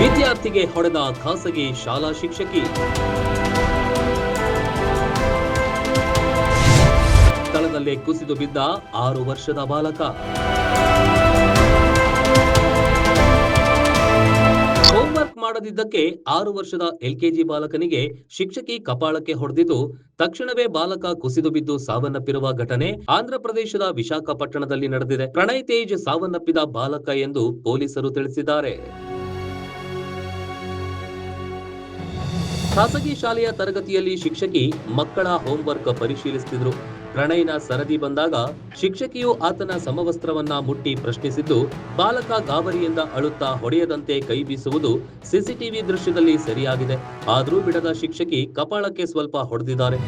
ವಿದ್ಯಾರ್ಥಿಗೆ ಹೊಡೆದ ಖಾಸಗಿ ಶಾಲಾ ಶಿಕ್ಷಕಿ. ಸ್ಥಳದಲ್ಲೇ ಕುಸಿದು ಬಿದ್ದ 6 ವರ್ಷದ ಬಾಲಕ. ಹೋಂವರ್ಕ್ ಮಾಡದಿದ್ದಕ್ಕೆ 6 ವರ್ಷದ ಎಲ್ಕೆಜಿ ಬಾಲಕನಿಗೆ ಶಿಕ್ಷಕಿ ಕಪಾಳಕ್ಕೆ ಹೊಡೆದಿದ್ದು ತಕ್ಷಣವೇ ಬಾಲಕ ಕುಸಿದು ಬಿದ್ದು ಸಾವನ್ನಪ್ಪಿರುವ ಘಟನೆ ಆಂಧ್ರಪ್ರದೇಶದ ವಿಶಾಖಪಟ್ಟಣದಲ್ಲಿ ನಡೆದಿದೆ. ಪ್ರಣಯ್ ತೇಜ್ ಸಾವನ್ನಪ್ಪಿದ ಬಾಲಕ ಎಂದು ಪೊಲೀಸರು ತಿಳಿಸಿದ್ದಾರೆ. ಖಾಸಗಿ ಶಾಲೆಯ ತರಗತಿಯಲ್ಲಿ ಶಿಕ್ಷಕಿ ಮಕ್ಕಳ ಹೋಂವರ್ಕ್ ಪರಿಶೀಲಿಸುತ್ತಿದ್ರು. ಪ್ರಣಯ್ನ ಸರದಿ ಬಂದಾಗ ಶಿಕ್ಷಕಿಯು ಆತನ ಸಮವಸ್ತ್ರವನ್ನ ಮುಟ್ಟಿ ಪ್ರಶ್ನಿಸಿದ್ದು, ಬಾಲಕ ಗಾಬರಿಯಿಂದ ಅಳುತ್ತಾ ಹೊಡೆಯದಂತೆ ಕೈ ಬೀಸುವುದು ಸಿಸಿಟಿವಿ ದೃಶ್ಯದಲ್ಲಿ ಸರಿಯಾಗಿದೆ. ಆದರೂ ಬಿಡದ ಶಿಕ್ಷಕಿ ಕಪಾಳಕ್ಕೆ ಸ್ವಲ್ಪ ಹೊಡೆದಿದ್ದಾರೆ.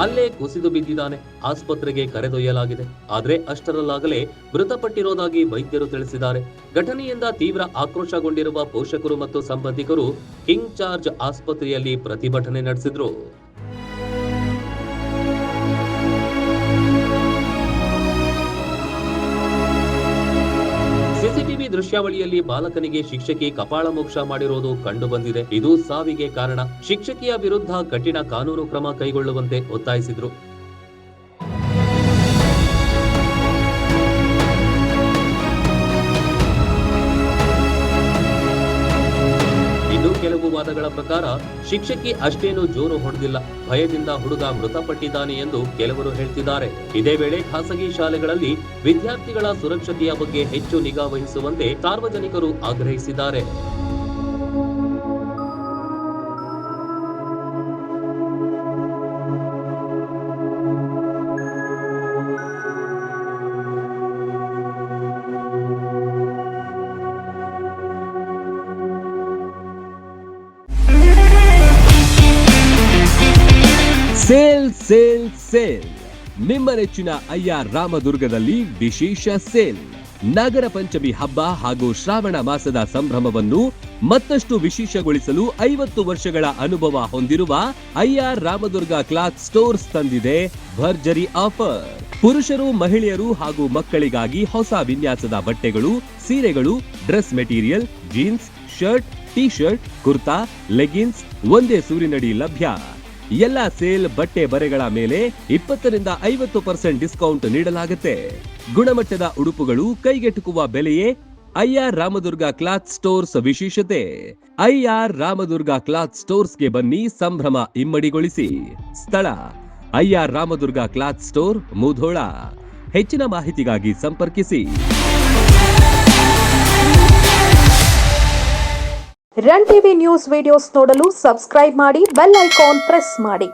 ಅಲ್ಲೇ ಕುಸಿದು ಬಿದ್ದಿದ್ದಾನೆ. ಆಸ್ಪತ್ರೆಗೆ ಕರೆದೊಯ್ಯಲಾಗಿದೆ. ಆದರೆ ಅಷ್ಟರಲ್ಲಾಗಲೇ ಮೃತಪಟ್ಟಿರೋದಾಗಿ ವೈದ್ಯರು ತಿಳಿಸಿದ್ದಾರೆ. ಘಟನೆಯಿಂದ ತೀವ್ರ ಆಕ್ರೋಶಗೊಂಡಿರುವ ಪೋಷಕರು ಮತ್ತು ಸಂಬಂಧಿಕರು ಕಿಂಗ್ ಜಾರ್ಜ್ ಆಸ್ಪತ್ರೆಯಲ್ಲಿ ಪ್ರತಿಭಟನೆ ನಡೆಸಿದ್ರು. ಸಿಸಿಟಿವಿ ದೃಶ್ಯಾವಳಿಯಲ್ಲಿ ಬಾಲಕನಿಗೆ ಶಿಕ್ಷಕಿ ಕಪಾಳ ಮೋಕ್ಷ ಮಾಡಿರೋದು ಕಂಡು ಬಂದಿದೆ. ಇದು ಸಾವಿಗೆ ಕಾರಣ. ಶಿಕ್ಷಕಿಯ ವಿರುದ್ಧ ಕಠಿಣ ಕಾನೂನು ಕ್ರಮ ಕೈಗೊಳ್ಳುವಂತೆ ಒತ್ತಾಯಿಸಿದ್ರು. ಇನ್ನು ಕೆಲವು ವಾದಗಳ ಪ್ರಕಾರ ಶಿಕ್ಷಕಿ ಅಷ್ಟೇನು ಜೋರು ಹೊಡೆದಿಲ್ಲ, ಭಯದಿಂದ ಹುಡುಗ ಮೃತಪಟ್ಟಿದ್ದಾನೆ ಎಂದು ಕೆಲವರು ಹೇಳ್ತಿದ್ದಾರೆ. ಇದೇ ವೇಳೆ ಖಾಸಗಿ ಶಾಲೆಗಳಲ್ಲಿ ವಿದ್ಯಾರ್ಥಿಗಳ ಸುರಕ್ಷತೆಯ ಬಗ್ಗೆ ಹೆಚ್ಚು ನಿಗಾ ವಹಿಸುವಂತೆ ಸಾರ್ವಜನಿಕರು ಆಗ್ರಹಿಸಿದ್ದಾರೆ. ಸೇಲ್ ಸೇಲ್ ಸೇಲ್ ನಿಮ್ಮ ನೆಚ್ಚಿನ ಅಯ್ಯಾರ್ ರಾಮದುರ್ಗದಲ್ಲಿ ವಿಶೇಷ ಸೇಲ್. ನಾಗರ ಪಂಚಮಿ ಹಬ್ಬ ಹಾಗೂ ಶ್ರಾವಣ ಮಾಸದ ಸಂಭ್ರಮವನ್ನು ಮತ್ತಷ್ಟು ವಿಶೇಷಗೊಳಿಸಲು 50 ವರ್ಷಗಳ ಅನುಭವ ಹೊಂದಿರುವ ಅಯ್ಯಾರ್ ರಾಮದುರ್ಗ ಕ್ಲಾತ್ ಸ್ಟೋರ್ಸ್ ತಂದಿದೆ ಭರ್ಜರಿ ಆಫರ್. ಪುರುಷರು, ಮಹಿಳೆಯರು ಹಾಗೂ ಮಕ್ಕಳಿಗಾಗಿ ಹೊಸ ವಿನ್ಯಾಸದ ಬಟ್ಟೆಗಳು, ಸೀರೆಗಳು, dress material, jeans, shirt, T shirt, kurta, leggings ಒಂದೇ ಸೂರಿನಡಿ ಲಭ್ಯ. ಎಲ್ಲ ಸೇಲ್ ಬಟ್ಟೆ ಬರೆಗಳ ಮೇಲೆ 20ರಿಂದ 50% ಡಿಸ್ಕೌಂಟ್ ನೀಡಲಾಗುತ್ತೆ. ಗುಣಮಟ್ಟದ ಉಡುಪುಗಳು ಕೈಗೆಟುಕುವ ಬೆಲೆಯೇ ಅಯ್ಯಾರ್ ರಾಮದುರ್ಗ ಕ್ಲಾತ್ ಸ್ಟೋರ್ಸ್ ವಿಶೇಷತೆ. ಅಯ್ಯಾರ್ ರಾಮದುರ್ಗ ಕ್ಲಾತ್ ಸ್ಟೋರ್ಸ್ಗೆ ಬನ್ನಿ, ಸಂಭ್ರಮ ಇಮ್ಮಡಿಗೊಳಿಸಿ. ಸ್ಥಳ ಅಯ್ಯಾರ್ ರಾಮದುರ್ಗ ಕ್ಲಾತ್ ಸ್ಟೋರ್, ಮುಧೋಳ. ಹೆಚ್ಚಿನ ಮಾಹಿತಿಗಾಗಿ ಸಂಪರ್ಕಿಸಿ. ರನ್ ಟಿವಿ ನ್ಯೂಸ್ ವಿಡಿಯೋಸ್ ನೋಡಲು ಸಬ್ಸ್ಕ್ರೈಬ್ ಮಾಡಿ, ಬೆಲ್ ಐಕಾನ್ ಪ್ರೆಸ್ ಮಾಡಿ.